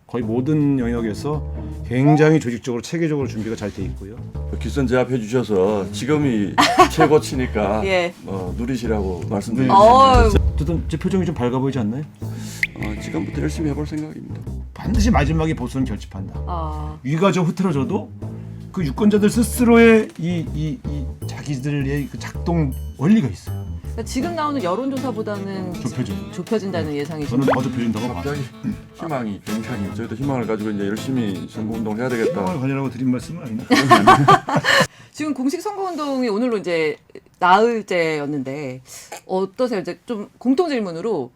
거의 모든 영역에서 굉장히 조직적으로 체계적으로 준비가 잘 돼 있고요. 기선 제압해 주셔서 지금이 최고치니까 예. 누리시라고 말씀드리겠습니다. 어쨌든 제 표정이 좀 밝아 보이지 않나요? 지금부터 열심히 해볼 생각입니다. 반드시 마지막에 보수는 결집한다. 아, 위가 좀 흐트러져도 그 유권자들 스스로의 이 자기들의 그 작동 원리가 있어요. 그러니까 지금 나오는 여론조사보다는 좁혀진다는 예상이 저는 더 좁혀진다고 봐요. 갑자기 희망이 굉장히 저희도 희망을 가지고 이제 열심히 선거운동을 해야 되겠다. 희망을 가지라고 드린 말씀은 아니네. 지금 공식 선거운동이 오늘로 이제 나흘째였는데 어떠세요? 이제 좀 공통 질문으로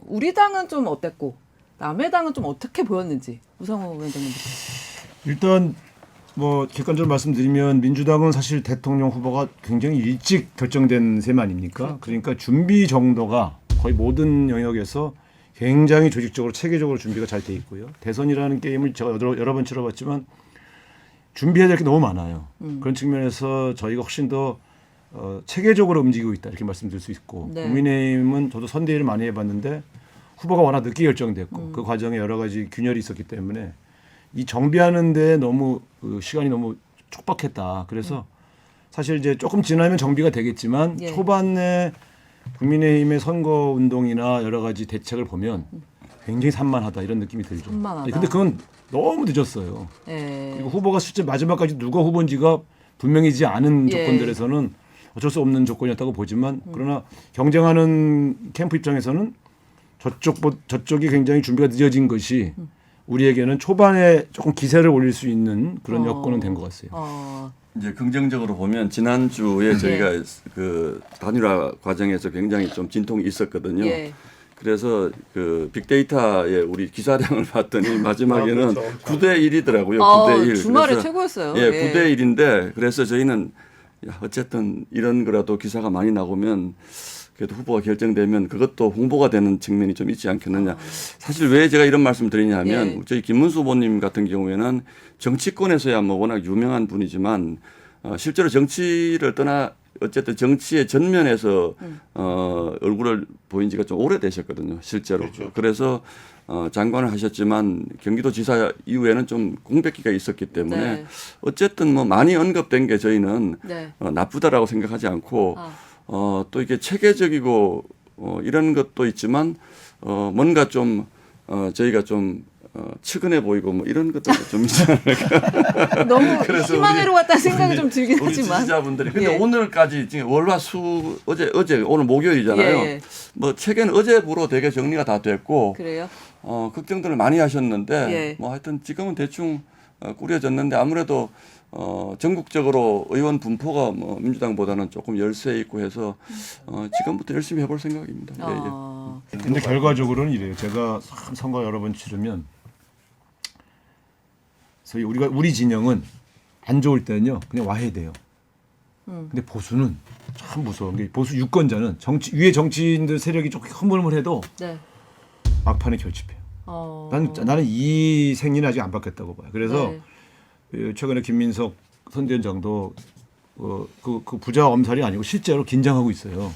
우리 당은 좀 어땠고 남의 당은 좀 어떻게 보였는지 우상호 위원장님부터. 일단 뭐 객관적으로 말씀드리면 민주당은 사실 대통령 후보가 굉장히 일찍 결정된 셈 아닙니까? 그러니까 준비 정도가 거의 모든 영역에서 굉장히 조직적으로 체계적으로 준비가 잘 돼 있고요. 대선이라는 게임을 제가 여러 번 치러봤지만 준비해야 될 게 너무 많아요. 그런 측면에서 저희가 훨씬 더 체계적으로 움직이고 있다 이렇게 말씀드릴 수 있고 네. 국민의힘은 저도 선대위를 많이 해봤는데 후보가 워낙 늦게 결정됐고 그 과정에 여러 가지 균열이 있었기 때문에 이 정비하는 데 너무 시간이 너무 촉박했다. 그래서 사실 이제 조금 지나면 정비가 되겠지만 예. 초반에 국민의힘의 선거 운동이나 여러 가지 대책을 보면 굉장히 산만하다 이런 느낌이 들죠. 산만하다. 근데 그건 너무 늦었어요. 예. 그리고 후보가 실제 마지막까지 누가 후보인지가 분명히지 않은 예. 조건들에서는 어쩔 수 없는 조건이었다고 보지만 그러나 경쟁하는 캠프 입장에서는 저쪽이 굉장히 준비가 늦어진 것이 우리에게는 초반에 조금 기세를 올릴 수 있는 그런 여건은 된 것 같아요. 이제 긍정적으로 보면 지난주에 저희가 그 단일화 과정에서 굉장히 좀 진통이 있었거든요. 예. 그래서 그 빅데이터에 우리 기사량을 봤더니 마지막에는 9대 1이더라고요. 9대 1. 주말에 그래서 최고였어요. 예, 9대 1인데 그래서 저희는 야, 어쨌든 이런 거라도 기사가 많이 나오면 그래도 후보가 결정되면 그것도 홍보가 되는 측면이 좀 있지 않겠느냐. 사실 왜 제가 이런 말씀을 드리냐면 예. 저희 김문수 후보님 같은 경우에는 정치권에서야 뭐 워낙 유명한 분이지만 실제로 정치를 떠나 어쨌든 정치의 전면에서 얼굴을 보인 지가 좀 오래되셨거든요. 실제로. 그렇죠. 그래서 장관을 하셨지만 경기도지사 이후에는 좀 공백기가 있었기 때문에 네. 어쨌든 뭐 많이 언급된 게 저희는 네. 나쁘다라고 생각하지 않고 또 이게 체계적이고 이런 것도 있지만 뭔가 좀 저희가 좀 측은해 보이고 뭐 이런 것도 좀 있지 않을까. 너무 그래서 희망으로 갔다는 생각이 좀 들긴 우리 하지만. 지지자분들이 근데 예. 오늘까지 지금 월화수 어제 오늘 목요일이잖아요. 예. 뭐 책은 어제부로 되게 정리가 다 됐고 그래요? 걱정들을 많이 하셨는데 예. 뭐 하여튼 지금은 대충 꾸려졌는데 아무래도 전국적으로 의원 분포가 뭐 민주당보다는 조금 열세 있고 해서 지금부터 열심히 해볼 생각입니다. 예, 예. 근데 결과적으로는 이래요. 제가 선거 여러 번 치르면 소위 우리 진영은 안 좋을 때는요 그냥 와야 돼요. 근데 보수는 참 무서운 게 보수 유권자는 위에 정치인들 세력이 조금 흐물흐물해도 네. 막판에 결집해요. 나는 이 생리는 아직 안 바뀌었다고 봐요. 그래서 최근에 김민석 선대위원장도 그 부자 엄살이 아니고 실제로 긴장하고 있어요.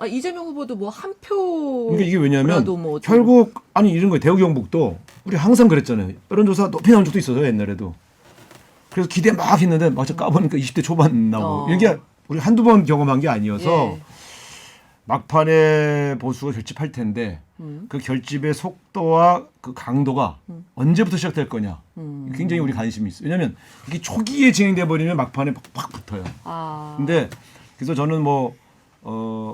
이재명 후보도 뭐 한 표. 그러니까 이게 왜냐하면 뭐 결국 아니 이런 거예요. 대구 경북도 우리 항상 그랬잖아요. 여론조사 높이 나온 적도 있어요 옛날에도. 그래서 기대 막 했는데 막상 까보니까 20대 초반 나오고 이게 우리 한두 번 경험한 게 아니어서 예. 막판에 보수가 결집할 텐데 그 결집의 속도와 그 강도가 언제부터 시작될 거냐 굉장히 우리 관심이 있어요. 왜냐하면 이게 초기에 진행돼 버리면 막판에 팍 붙어요. 근데 그래서 저는 뭐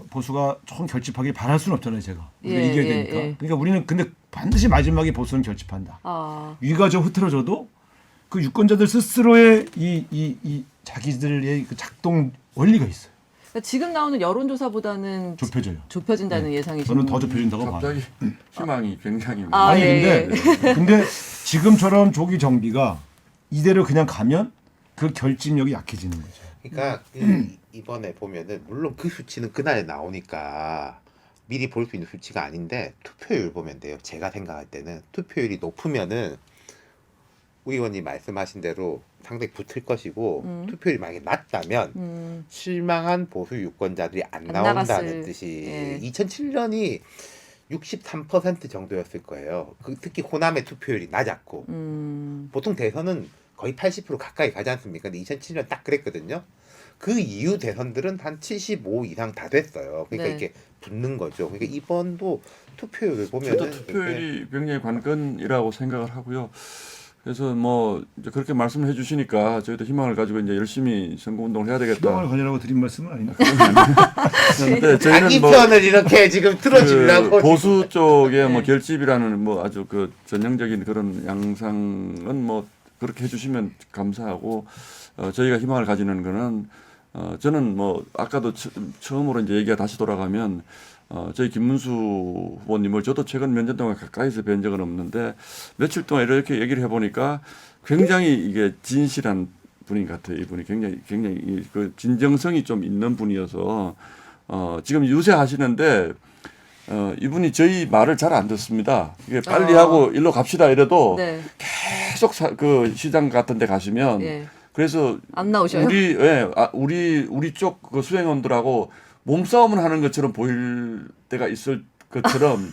보수가 조금 결집하길 바랄 수는 없잖아요. 제가 우리가 예, 이겨야 예, 되니까. 예. 그러니까 우리는 근데 반드시 마지막에 보수는 결집한다. 위가 좀 흐트러져도 그 유권자들 스스로의 이 자기들의 그 작동 원리가 있어요. 그러니까 지금 나오는 여론조사보다는 좁혀진다는 예상이 저는 더 좁혀진다고 봐요. 갑자기 희망이 굉장히 아니 예. 근데 지금처럼 조기 정비가 이대로 그냥 가면 그 결집력이 약해지는 거죠. 그러니까 이번에 보면은 물론 그 수치는 그날에 나오니까 미리 볼 수 있는 수치가 아닌데 투표율 보면 돼요. 제가 생각할 때는 투표율이 높으면은 우리 의원님 말씀하신 대로 상당히 붙을 것이고 투표율이 만약에 낮다면 실망한 보수 유권자들이 안 나온다는 나갔을, 뜻이 예. 2007년이 63% 정도였을 거예요. 특히 호남의 투표율이 낮았고 보통 대선은 거의 80% 가까이 가지 않습니까? 근데 2007년 딱 그랬거든요. 그 이후 대선들은 한 75 이상 다 됐어요. 그러니까 네. 이렇게 붙는 거죠. 그러니까 이번도 투표율을 보면은 저도 투표율이 굉장히 관건이라고 생각을 하고요. 그래서 뭐 이제 그렇게 말씀을 해주시니까 저희도 희망을 가지고 이제 열심히 선거운동을 해야 되겠다. 희망을 가지라고 드린 말씀은 아닙니다. 그런데 자기 저희는 뭐 편을 이렇게 지금 틀어주려고 그 보수 쪽에 네. 뭐 결집이라는 뭐 아주 그 전형적인 그런 양상은 뭐 그렇게 해주시면 감사하고 저희가 희망을 가지는 거는 저는 뭐 아까도 처음으로 이제 얘기가 다시 돌아가면 저희 김문수 후보님을 저도 최근 몇 년 동안 가까이서 뵌 적은 없는데 며칠 동안 이렇게 얘기를 해보니까 굉장히 이게 진실한 분인 것 같아요. 이분이 굉장히 그 진정성이 좀 있는 분이어서 지금 유세하시는데 이분이 저희 말을 잘 안 듣습니다. 이게 빨리 하고 일로 갑시다 이래도 네. 계속 그 시장 같은 데 가시면 예. 그래서 안 나오셔요? 우리 쪽 그 수행원들하고 몸싸움을 하는 것처럼 보일 때가 있을 것처럼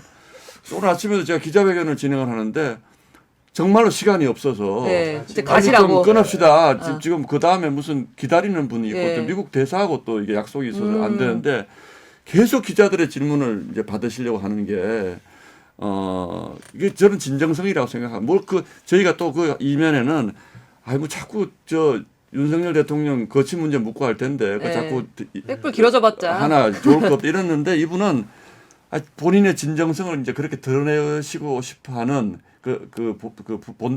오늘 아침에도 제가 기자회견을 진행을 하는데 정말로 시간이 없어서 네. 이제 빨리 좀 가시라고. 끊읍시다. 지금 그 다음에 무슨 기다리는 분이 있고 예. 또 미국 대사하고 또 이게 약속이 있어서 안 되는데 계속 기자들의 질문을 이제 받으시려고 하는 게 이게 저는 진정성이라고 생각합니다. 저희가 또 그 이면에는 아이고 자꾸 윤석열 대통령 거치 문제 묻고 할 텐데 그 네. 자꾸 빽불 길어져봤자. 하나 좋을 것 없다 이랬는데 이분은 본인의 진정성을 이제 그렇게 드러내시고 싶어하는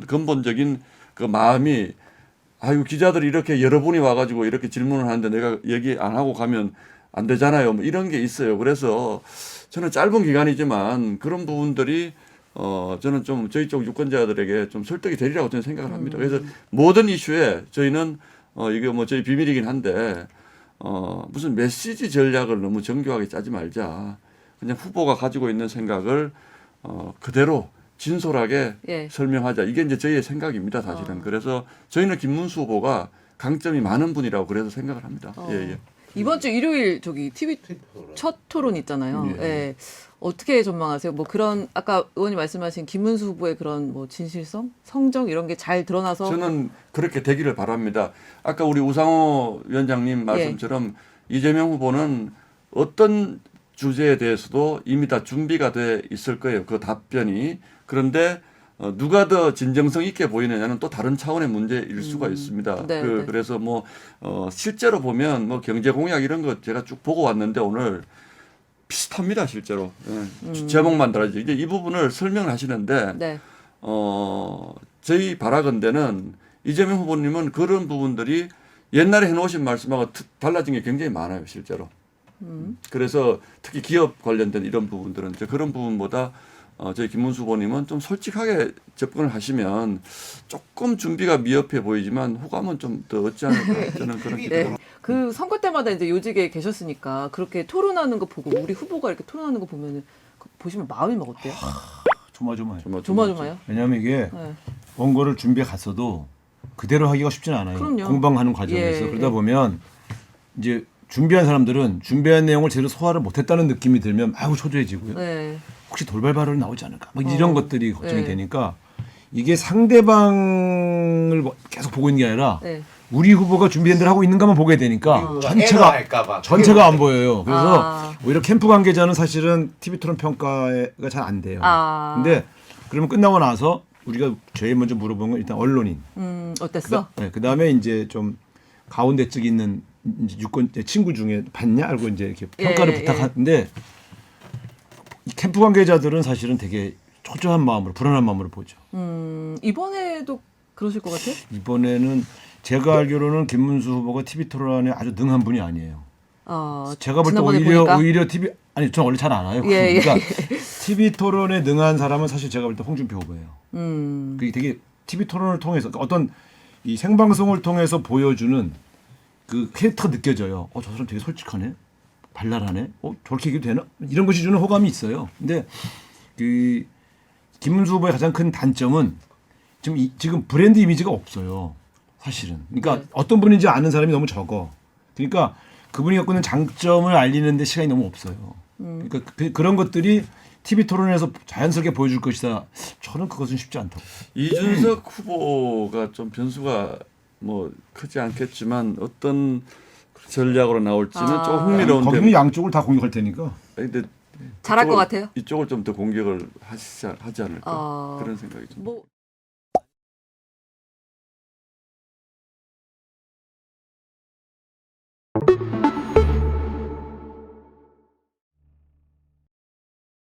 근본적인 그 마음이 아이고 기자들이 이렇게 여러분이 와가지고 이렇게 질문을 하는데 내가 얘기 안 하고 가면 안 되잖아요. 뭐 이런 게 있어요. 그래서 저는 짧은 기간이지만 그런 부분들이 저는 좀 저희 쪽 유권자들에게 좀 설득이 되리라고 저는 생각을 합니다. 그래서 모든 이슈에 저희는 이게 뭐 저희 비밀이긴 한데 무슨 메시지 전략을 너무 정교하게 짜지 말자. 그냥 후보가 가지고 있는 생각을 그대로 진솔하게 예. 설명하자. 이게 이제 저희의 생각입니다, 사실은. 그래서 저희는 김문수 후보가 강점이 많은 분이라고 그래서 생각을 합니다. 예. 이번 주 일요일 TV 첫 토론 있잖아요. 예. 예. 어떻게 전망하세요? 뭐 그런 아까 의원님 말씀하신 김문수 후보의 그런 뭐 진실성, 성정 이런 게 잘 드러나서 저는 그렇게 되기를 바랍니다. 아까 우리 우상호 위원장님 말씀처럼 이재명 후보는 어떤 주제에 대해서도 이미 다 준비가 돼 있을 거예요. 그 답변이. 그런데 누가 더 진정성 있게 보이느냐는 또 다른 차원의 문제일 수가 있습니다. 네, 네. 그래서 뭐 실제로 보면 뭐 경제 공약 이런 거 제가 쭉 보고 왔는데 오늘 비슷합니다, 실제로. 제목만 달라지죠. 이제 이 부분을 설명을 하시는데 네. 저희 바라건대는 이재명 후보님은 그런 부분들이 옛날에 해놓으신 말씀하고 달라진 게 굉장히 많아요, 실제로. 그래서 특히 기업 관련된 이런 부분들은 그런 부분보다 저희 김문수 후보님은 좀 솔직하게 접근을 하시면 조금 준비가 미흡해 보이지만 호감은 좀 더 얻지 않을까 저는 그렇게 네. 그 선거 때마다 이제 요직에 계셨으니까 그렇게 토론하는 거 보고 우리 후보가 이렇게 토론하는 거 보면은 보시면 마음이 막 어때요? 조마조마해요. 조마조마요? 왜냐하면 이게 네. 원고를 준비해 갔어도 그대로 하기가 쉽지는 않아요. 그럼요. 공방하는 과정에서 예, 그러다 예. 보면 이제 준비한 사람들은 준비한 내용을 제대로 소화를 못했다는 느낌이 들면 아우 초조해지고요. 네. 혹시 돌발 발언이 나오지 않을까? 뭐 이런 것들이 걱정이 네. 되니까 이게 상대방을 계속 보고 있는 게 아니라 네. 우리 후보가 준비한 대로 하고 있는가만 보게 되니까 할까봐 전체가 안 보여요. 그래서 아. 오히려 캠프 관계자는 사실은 TV 토론 평가가 잘 안 돼요. 아. 근데 그러면 끝나고 나서 우리가 제일 먼저 물어본 건 일단 언론인. 어땠어? 그다음에 이제 좀 가운데 쪽에 있는 이제 유권 친구 중에 봤냐 알고 이제 이렇게 평가를 예, 부탁하는데 이 캠프 관계자들은 사실은 되게 초조한 마음으로 불안한 마음으로 보죠. 이번에도 그러실 것 같아요? 이번에는 제가 알기로는 김문수 후보가 TV 토론에 아주 능한 분이 아니에요. 제가 볼 때 지난번에 보니까? 오히려 TV 저는 원래 잘 안 와요. 예, 그러니까 TV 토론에 능한 사람은 사실 제가 볼 때 홍준표 후보예요. 그게 되게 TV 토론을 통해서 그러니까 어떤 이 생방송을 통해서 보여주는 그 캐릭터가 느껴져요. 저 사람 되게 솔직하네, 발랄하네. 저렇게 얘기도 되나? 이런 것이 주는 호감이 있어요. 근데 그 김문수 후보의 가장 큰 단점은 지금 브랜드 이미지가 없어요. 사실은. 그러니까 네. 어떤 분인지 아는 사람이 너무 적어. 그러니까 그분이 갖고 있는 장점을 알리는데 시간이 너무 없어요. 그러니까 그런 것들이 TV 토론에서 자연스럽게 보여줄 것이다. 저는 그것은 쉽지 않다고. 이준석 후보가 좀 변수가 뭐 크지 않겠지만 어떤 전략으로 나올지는 아. 좀 흥미로운데. 거기는 양쪽을 다 공격할 테니까. 근데 잘할 것 이쪽을- 같아요. 이쪽을 좀 더 공격을 하지 않을까 어. 그런 생각이 좀. 뭐